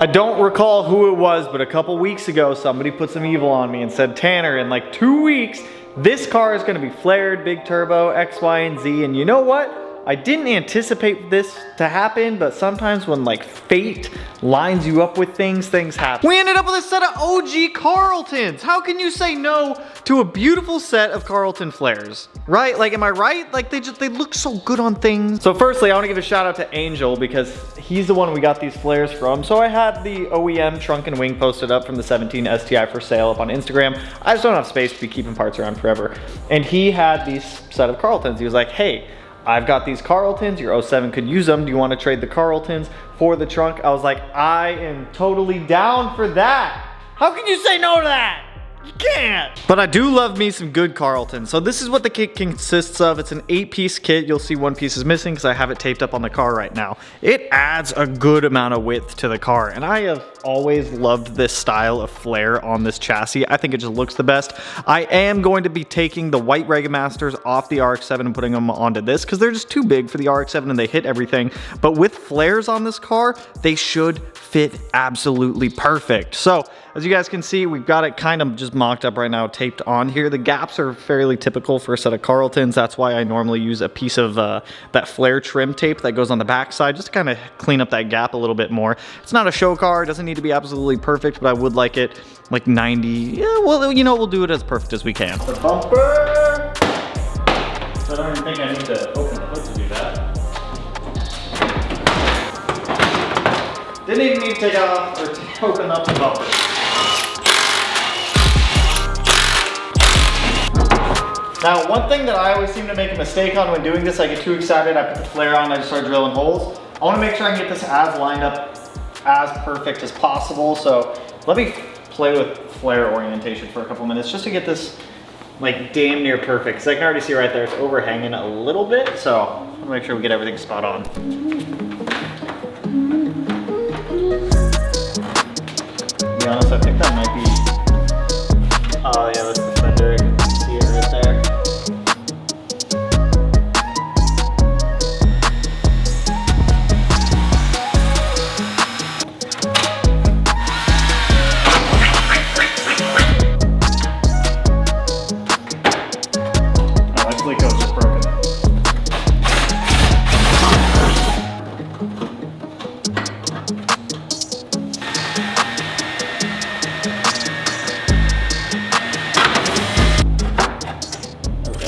I don't recall who it was, but a couple weeks ago, somebody put some evil on me and said, Tanner, in like 2 weeks, this car is gonna be flared, big turbo, X, Y, and Z. And you know what? I didn't anticipate this to happen, but sometimes when like fate lines you up with things, things happen. We ended up with a set of OG Karltons. How can you say no to a beautiful set of Karlton flares? Right? Like, am I right? Like they look so good on things. So firstly, I wanna give a shout out to Angel because he's the one we got these flares from. So I had the OEM trunk and wing posted up from the 17 STI for sale up on Instagram. I just don't have space to be keeping parts around forever. And he had these set of Karltons. He was like, hey, I've got these Karltons, your 07 could use them. Do you want to trade the Karltons for the trunk? I was like, I am totally down for that. How can you say no to that? You can't. But I do love me some good Karltons. So this is what the kit consists of. It's an 8-piece kit. You'll see one piece is missing because I have it taped up on the car right now. It adds a good amount of width to the car. And I have always loved this style of flare on this chassis. I think it just looks the best. I am going to be taking the white Regamasters off the RX-7 and putting them onto this because they're just too big for the RX-7 and they hit everything. But with flares on this car, they should fit absolutely perfect. So as you guys can see, we've got it kind of just mocked up right now, taped on here. The gaps are fairly typical for a set of Karltons. That's why I normally use a piece of that flare trim tape that goes on the back side, just to kind of clean up that gap a little bit more. It's not a show car, it doesn't need to be absolutely perfect, but I would like it like 90. Yeah, well, you know, we'll do it as perfect as we can. The bumper! So I don't even think I need to open the hood to do that. Didn't even need to take off or to open up the bumper. Now, one thing that I always seem to make a mistake on when doing this, I get too excited, I put the flare on, I just start drilling holes. I wanna make sure I can get this as lined up as perfect as possible. So let me play with flare orientation for a couple minutes just to get this like damn near perfect. Cause I can already see right there, it's overhanging a little bit. So I'm gonna make sure we get everything spot on. To be honest, I think that might be, oh yeah, that's the Fender. You can see it right there.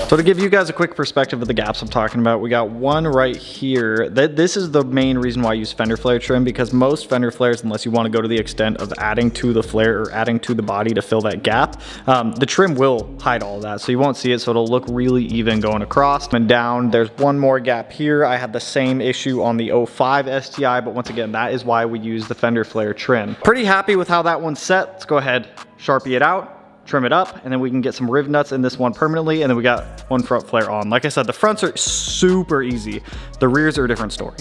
So to give you guys a quick perspective of the gaps I'm talking about, we got one right here. This is the main reason why I use fender flare trim, because most fender flares, unless you want to go to the extent of adding to the flare or adding to the body to fill that gap, the trim will hide all of that. So you won't see it, so it'll look really even going across and down. There's one more gap here. I had the same issue on the 05 STI, but once again, that is why we use the fender flare trim. Pretty happy with how that one's set. Let's go ahead, Sharpie it out, trim it up, and then we can get some riv nuts in this one permanently, and then we got one front flare on. Like I said, the fronts are super easy. The rears are a different story.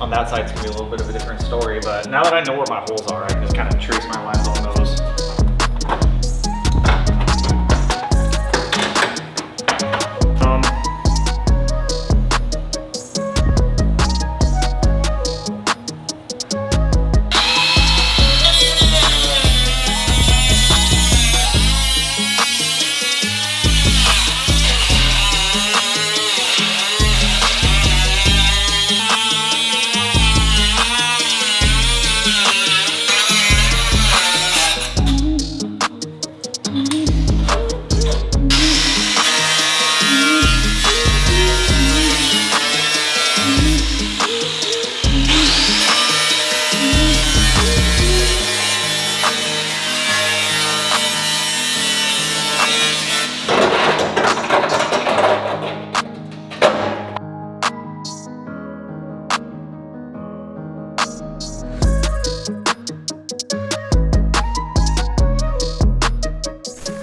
On that side, it's gonna be a little bit of a different story, but now that I know where my holes are, I can just kind of trace my lines on those.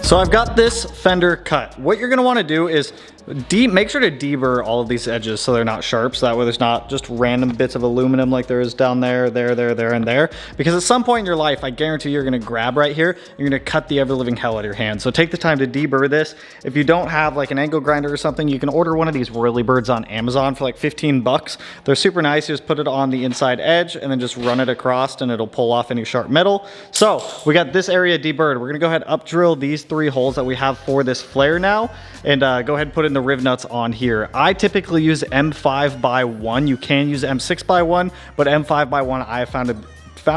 So I've got this fender cut. What you're gonna wanna do is make sure to deburr all of these edges so they're not sharp, so that way there's not just random bits of aluminum like there is down there, there, and there. Because at some point in your life, I guarantee you're gonna grab right here, you're gonna cut the ever-living hell out of your hand. So take the time to deburr this. If you don't have like an angle grinder or something, you can order one of these whirly birds on Amazon for like 15 bucks. They're super nice. You just put it on the inside edge and then just run it across and it'll pull off any sharp metal. So we got this area deburred. We're gonna go ahead and up drill these 3 holes that we have for this flare now, and go ahead and put in the riv nuts on here. I typically use M5x1. You can use M6x1, but M5x1 I have found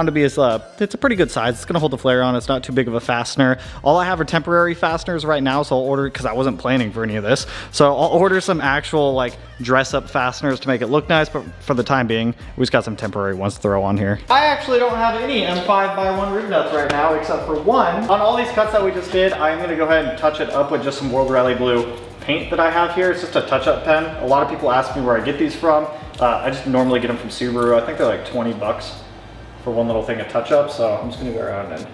to be it's a pretty good size. It's gonna hold the flare on. It's not too big of a fastener. All I have are temporary fasteners right now, so I'll order, because I wasn't planning for any of this, so I'll order some actual like dress up fasteners to make it look nice, but for the time being we just got some temporary ones to throw on here. I actually don't have any M5x1 riv nuts right now except for one. On all these cuts that we just did, I'm gonna go ahead and touch it up with just some World Rally Blue paint that I have here. It's just a touch-up pen. A lot of people ask me where I get these from. I just normally get them from Subaru. I think they're like 20 bucks for one little thing of touch-up, so I'm just gonna go around and...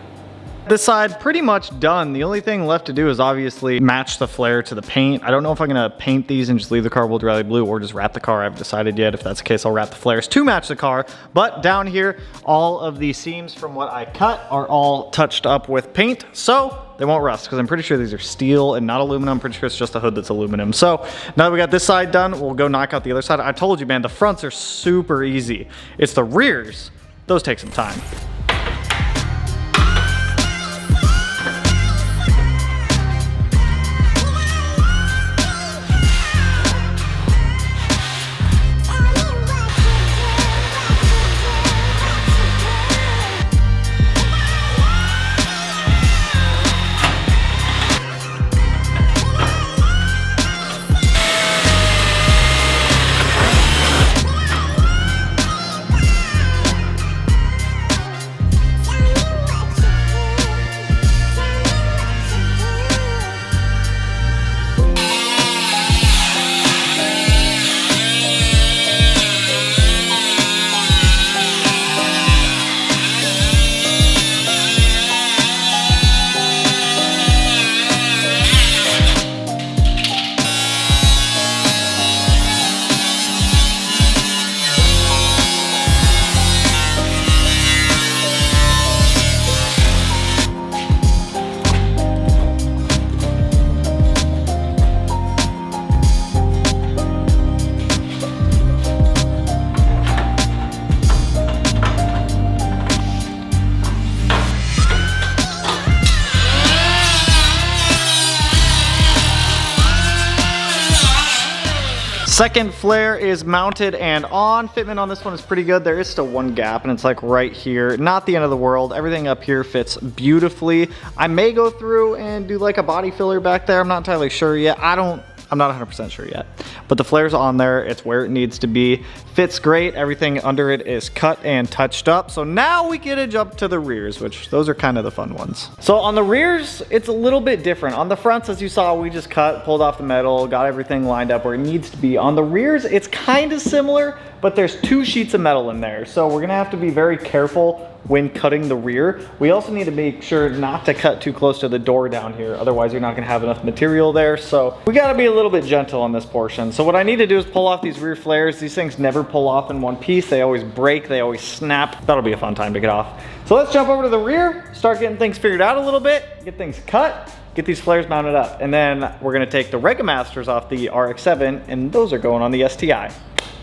This side pretty much done. The only thing left to do is obviously match the flare to the paint. I don't know if I'm gonna paint these and just leave the car World Rally Blue or just wrap the car. I haven't decided yet. If that's the case, I'll wrap the flares to match the car. But down here, all of the seams from what I cut are all touched up with paint, so they won't rust, because I'm pretty sure these are steel and not aluminum. I'm pretty sure it's just the hood that's aluminum. So now that we got this side done, we'll go knock out the other side. I told you, man, the fronts are super easy. It's the rears, those take some time. Second flare is mounted and on. Fitment on this one is pretty good. There is still one gap and it's like right here. Not the end of the world. Everything up here fits beautifully. I may go through and do like a body filler back there. I'm not entirely sure yet. I'm not 100% sure yet, but the flare's on there. It's where it needs to be. Fits great. Everything under it is cut and touched up. So now we get to jump to the rears, which those are kind of the fun ones. So on the rears, it's a little bit different. On the fronts, as you saw, we just pulled off the metal, got everything lined up where it needs to be. On the rears, it's kind of similar, but there's 2 sheets of metal in there. So we're gonna have to be very careful when cutting the rear. We also need to make sure not to cut too close to the door down here. Otherwise, you're not gonna have enough material there. So we gotta be a little bit gentle on this portion. So what I need to do is pull off these rear flares. These things never pull off in one piece. They always break, they always snap. That'll be a fun time to get off. So let's jump over to the rear, start getting things figured out a little bit, get things cut, get these flares mounted up. And then we're gonna take the Regamasters off the RX-7, and those are going on the STI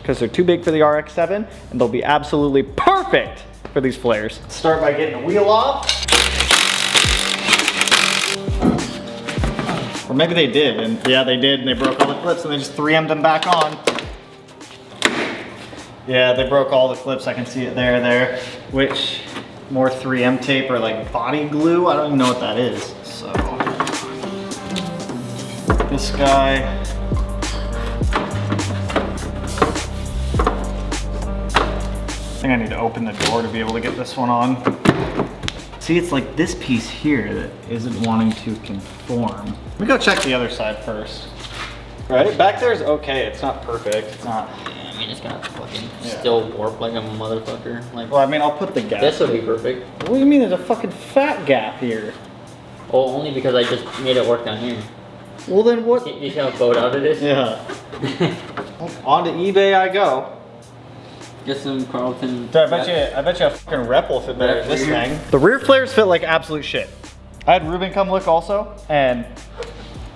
because they're too big for the RX-7, and they'll be absolutely perfect for these flares. Start by getting the wheel off. Or maybe they did, and yeah, they did, and they broke all the clips and they just 3M'd them back on. Yeah, they broke all the clips. I can see it there, which more 3M tape or like body glue. I don't even know what that is. So this guy. I think I need to open the door to be able to get this one on. See, it's like this piece here that isn't wanting to conform. Let me go check the other side first. Right, back there is okay. It's not perfect. It's not. Yeah, I mean, it's got fucking still warped like a motherfucker. Like, well, I mean, I'll put the gap. This would be perfect. What do you mean? There's a fucking fat gap here. Oh, only because I just made it work down here. Well then what? You see how bowed out it is? Yeah. On to eBay I go. Get some Karlton. Dude, I bet you a fucking rep will fit better than this thing. The rear flares fit like absolute shit. I had Ruben come look also, and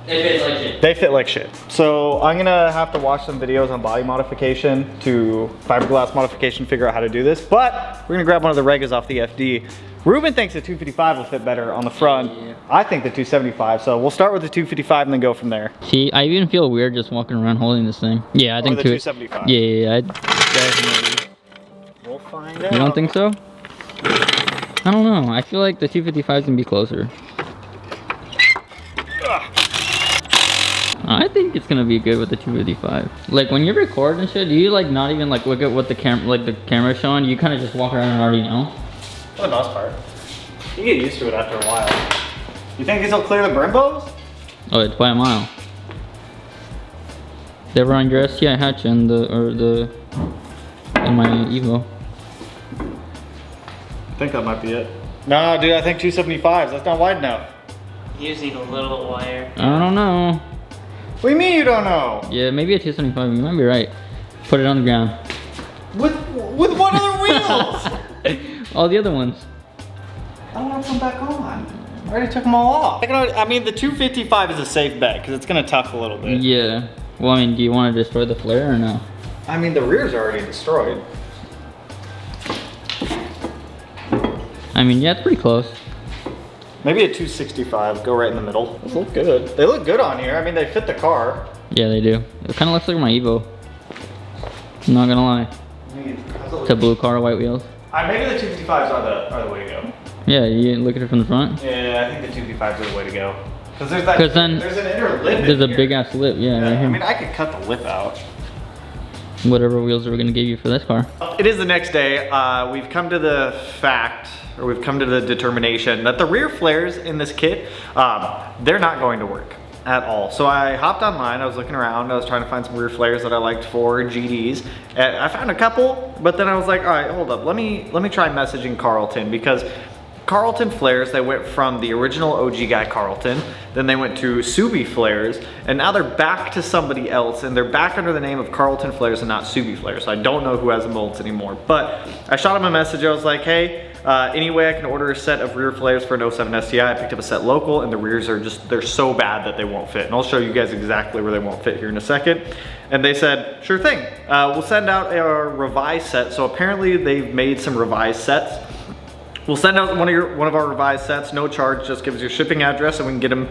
They fit like shit. they fit like shit. So I'm gonna have to watch some videos on body modification to fiberglass modification, figure out how to do this. But we're gonna grab one of the Regas off the FD. Ruben thinks the 255 will fit better on the front. Yeah. I think the 275, so we'll start with the 255 and then go from there. See, I even feel weird just walking around holding this thing. Yeah, I think the 275. Yeah, definitely. We'll find out. You don't think so? I don't know. I feel like the 255 is gonna be closer. I think it's gonna be good with the 255. Like when you record and shit, do you like not even like look at what the camera's showing? You kind of just walk around and already know. For the most part. You get used to it after a while. You think these will clear the Brembos? Oh, it's by a mile. They were on your STI hatch and in my Evo. I think that might be it. No, dude, I think 275s. That's not wide enough. Using a little wire. I don't know. What do you mean you don't know? Yeah, maybe a 275. You might be right. Put it on the ground. With what other wheels? All the other ones. I don't want to come back on. I already took them all off. I mean, the 255 is a safe bet because it's gonna tuck a little bit. Yeah. Well, I mean, do you want to destroy the flare or no? I mean, the rear's already destroyed. I mean, yeah, it's pretty close. Maybe a 265, go right in the middle. Those look good. They look good on here. I mean, they fit the car. Yeah, they do. It kind of looks like my Evo. I'm not gonna lie. It's a blue car, white wheels. Maybe the 255s are the way to go. Yeah, you look at it from the front. Yeah, I think the 255s are the way to go. Because there's that. 'Cause then there's an inner lip. There's a here. big ass lip, yeah, right I here. mean, I could cut the lip out. Whatever wheels we're gonna give you for this car. It is the next day. We've come to the fact, or we've come to the determination that the rear flares in this kit, they're not going to work at all. So I hopped online, I was looking around, I was trying to find some rear flares that I liked for GDs. And I found a couple, but then I was like, all right, hold up. Let me try messaging Karlton, because Karlton flares, they went from the original OG guy Karlton, then they went to Subi flares, and now they're back to somebody else, and they're back under the name of Karlton flares and not Subi flares. So I don't know who has the molds anymore. But I shot him a message, I was like, hey, any way I can order a set of rear flares for an 07 STI. I picked up a set local, and the rears are just, they're so bad that they won't fit. And I'll show you guys exactly where they won't fit here in a second. And they said, sure thing. We'll send out a revised set. So apparently they've made some revised sets. We'll send out one of our revised sets, no charge, just give us your shipping address and we can get them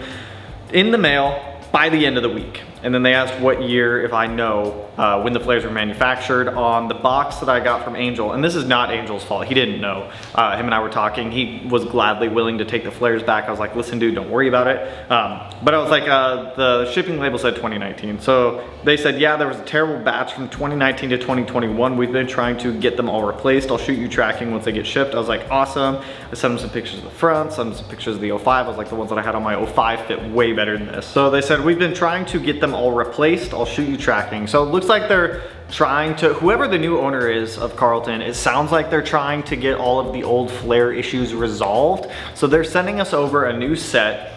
in the mail by the end of the week. And then they asked what year, if I know, when the flares were manufactured on the box that I got from Angel. And this is not Angel's fault, he didn't know. Him and I were talking, he was gladly willing to take the flares back. I was like, listen dude, don't worry about it. But I was like, the shipping label said 2019. So they said, yeah, there was a terrible batch from 2019 to 2021. We've been trying to get them all replaced. I'll shoot you tracking once they get shipped. I was like, awesome. I sent them some pictures of the front, sent them some pictures of the 05. I was like, the ones that I had on my 05 fit way better than this. So they said, we've been trying to get them all replaced. I'll shoot you tracking. So it looks like they're trying to, whoever the new owner is of Karlton, it sounds like they're trying to get all of the old flare issues resolved. So they're sending us over a new set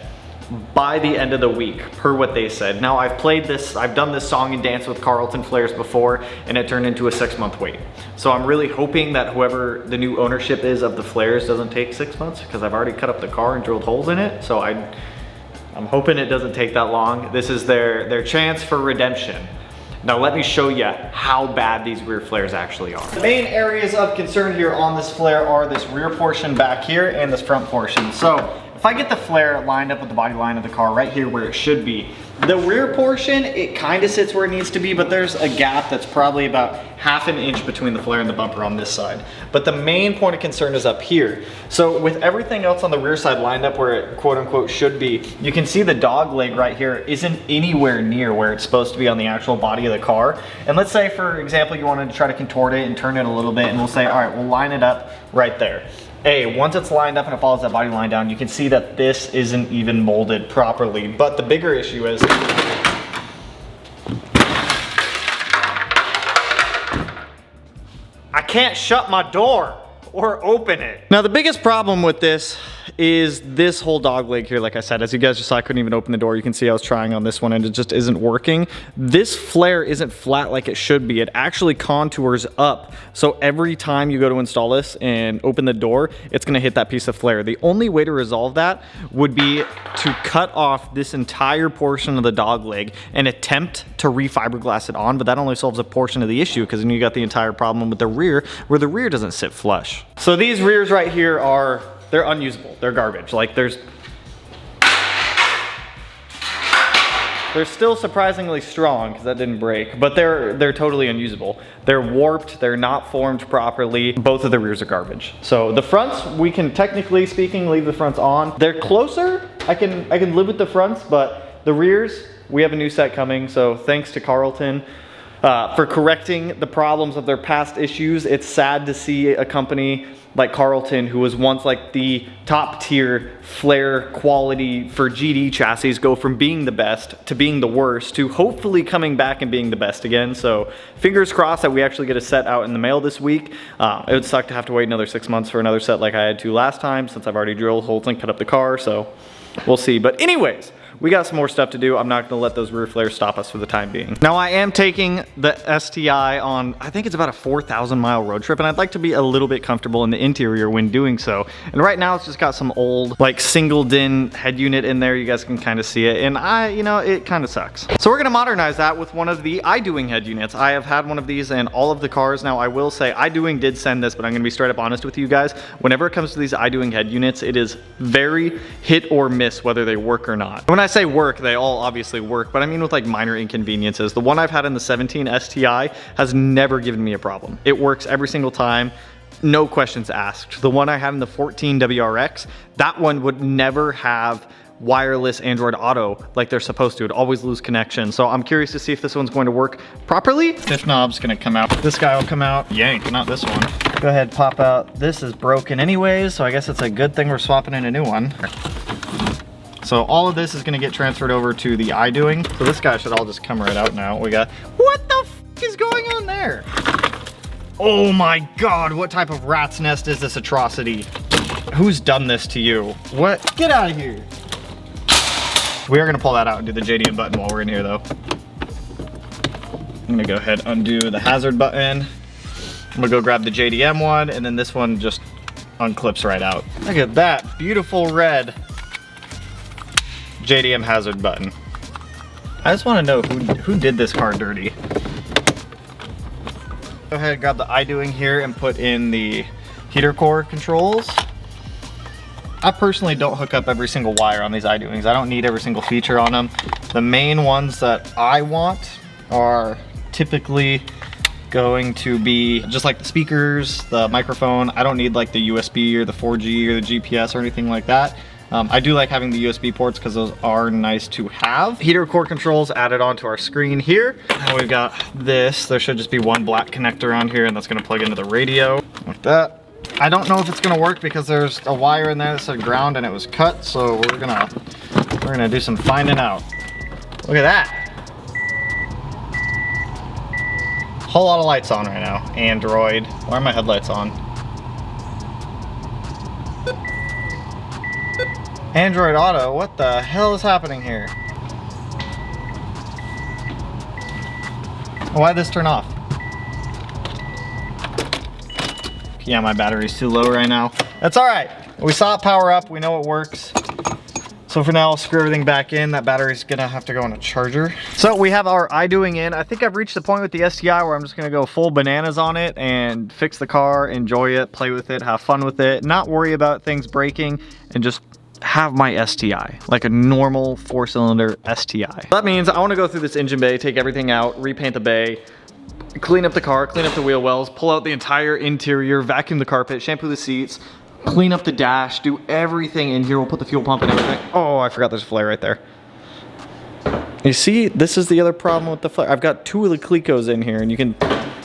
by the end of the week, per what they said. Now I've done this song and dance with Karlton flares before, and it turned into a 6-month wait. So I'm really hoping that whoever the new ownership is of the flares doesn't take 6 months, because I've already cut up the car and drilled holes in it. So I'm hoping it doesn't take that long. This is their chance for redemption. Now let me show you how bad these rear flares actually are. The main areas of concern here on this flare are this rear portion back here and this front portion. So if I get the flare lined up with the body line of the car right here where it should be, the rear portion, it kind of sits where it needs to be, but there's a gap that's probably about ½ an inch between the flare and the bumper on this side. But the main point of concern is up here. So with everything else on the rear side lined up where it quote unquote should be, you can see the dog leg right here isn't anywhere near where it's supposed to be on the actual body of the car. And let's say, for example, you wanted to try to contort it and turn it a little bit, and we'll say, all right, we'll line it up right there. Once it's lined up and it follows that body line down, you can see that this isn't even molded properly. But the bigger issue is, I can't shut my door. or open it. Now the biggest problem with this is this whole dog leg here. Like I said, as you guys just saw, I couldn't even open the door. You can see I was trying on this one and it just isn't working. This flare isn't flat like it should be. It actually contours up. So every time you go to install this and open the door, it's gonna hit that piece of flare. The only way to resolve that would be to cut off this entire portion of the dog leg and attempt to refiberglass it on, but that only solves a portion of the issue because then you got the entire problem with the rear where the rear doesn't sit flush. So these rears right here they're unusable. They're garbage. Like they're still surprisingly strong because that didn't break, but they're totally unusable. They're warped, they're not formed properly. Both of the rears are garbage. So the fronts, we can technically speaking leave the fronts on. They're closer. I can live with the fronts, but the rears, we have a new set coming. So thanks to Karlton for correcting the problems of their past issues. It's sad to see a company like Karlton, who was once like the top tier flare quality for GD chassis, go from being the best to being the worst to hopefully coming back and being the best again. So fingers crossed that we actually get a set out in the mail this week. It would suck to have to wait another 6 months for another set like I had to last time, since I've already drilled holes and cut up the car, so we'll see. But anyways, we got some more stuff to do. I'm not gonna let those rear flares stop us for the time being. Now I am taking the STI on, I think it's about a 4,000 mile road trip, and I'd like to be a little bit comfortable in the interior when doing so. And right now it's just got some old, like single din head unit in there. You guys can kind of see it. And it kind of sucks. So we're gonna modernize that with one of the iDoing head units. I have had one of these in all of the cars. Now I will say iDoing did send this, but I'm gonna be straight up honest with you guys. Whenever it comes to these iDoing head units, it is very hit or miss whether they work or not. When I say work, they all obviously work, but I mean with like minor inconveniences. The one I've had in the 17 STI has never given me a problem. It works every single time, no questions asked. The one I had in the 14 WRX, that one would never have wireless Android Auto like they're supposed to. It'd always lose connection. So I'm curious to see if this one's going to work properly. This knob's gonna come out. This guy will come out. Yank, not this one. Go ahead, pop out. This is broken anyways, so I guess it's a good thing we're swapping in a new one. So all of this is gonna get transferred over to the iDoing. So this guy should all just come right out now. We got, what the f is going on there? Oh my God, what type of rat's nest is this atrocity? Who's done this to you? What? Get out of here. We are gonna pull that out and do the JDM button while we're in here though. I'm gonna go ahead and undo the hazard button. I'm gonna go grab the JDM one, and then this one just unclips right out. Look at that, beautiful red JDM hazard button. I just want to know who did this car dirty. Go ahead and grab the iDoing here and put in the heater core controls. I personally don't hook up every single wire on these iDoings. I don't need every single feature on them. The main ones that I want are typically going to be just like the speakers, the microphone. I don't need like the USB or the 4G or the GPS or anything like that. I do like having the USB ports because those are nice to have. Heater core controls added onto our screen here. And we've got this. There should just be one black connector on here, and that's gonna plug into the radio like that. I don't know if it's gonna work because there's a wire in there that said ground and it was cut, so we're gonna do some finding out. Look at that. Whole lot of lights on right now. Android. Why are my headlights on? Android Auto, what the hell is happening here? Why'd this turn off? Yeah, my battery's too low right now. That's all right. We saw it power up, we know it works. So for now, I'll screw everything back in. That battery's gonna have to go on a charger. So we have our iDoing in. I think I've reached the point with the STI where I'm just gonna go full bananas on it and fix the car, enjoy it, play with it, have fun with it, not worry about things breaking, and just have my STI, like a normal 4-cylinder STI. That means I want to go through this engine bay, take everything out, repaint the bay, clean up the car, clean up the wheel wells, pull out the entire interior, vacuum the carpet, shampoo the seats, clean up the dash, do everything in here. We'll put the fuel pump and everything. Oh, I forgot there's a flare right there. You see, this is the other problem with the flare. I've got two of the Clecos in here, and you can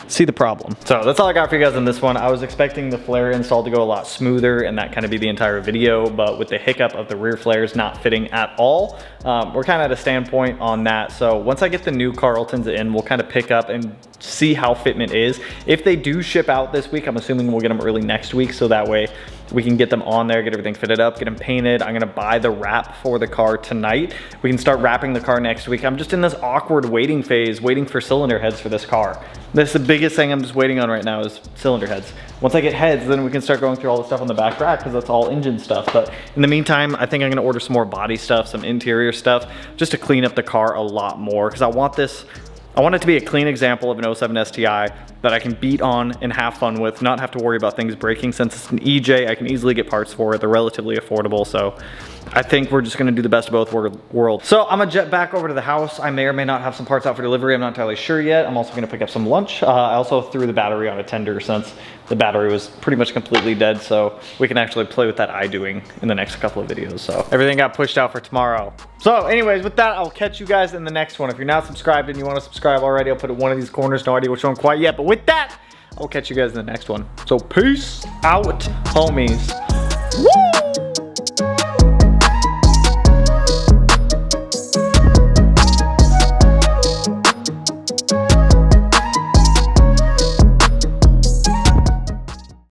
see the problem. So that's all I got for you guys on this one. I was expecting the flare install to go a lot smoother and that kind of be the entire video, but with the hiccup of the rear flares not fitting at all, we're kind of at a standpoint on that. So once I get the new Karltons in, we'll kind of pick up and see how fitment is. If they do ship out this week, I'm assuming we'll get them early next week, so that way we can get them on there, get everything fitted up, get them painted. I'm gonna buy the wrap for the car tonight. We can start wrapping the car next week. I'm just in this awkward waiting phase, waiting for cylinder heads for this car. That's the biggest thing I'm just waiting on right now is cylinder heads. Once I get heads, then we can start going through all the stuff on the back rack because that's all engine stuff. But in the meantime, I think I'm gonna order some more body stuff, some interior stuff, just to clean up the car a lot more because I want it to be a clean example of an 07 STI that I can beat on and have fun with, not have to worry about things breaking. Since it's an EJ, I can easily get parts for it. They're relatively affordable, so I think we're just gonna do the best of both worlds. So I'm gonna jet back over to the house. I may or may not have some parts out for delivery. I'm not entirely sure yet. I'm also gonna pick up some lunch. I also threw the battery on a tender since the battery was pretty much completely dead, so we can actually play with that iDoing in the next couple of videos. So everything got pushed out for tomorrow. So anyways, with that, I'll catch you guys in the next one. If you're not subscribed and you wanna subscribe already, I'll put it in one of these corners. No idea which one quite yet, but with that, I'll catch you guys in the next one. So peace out, homies. Woo!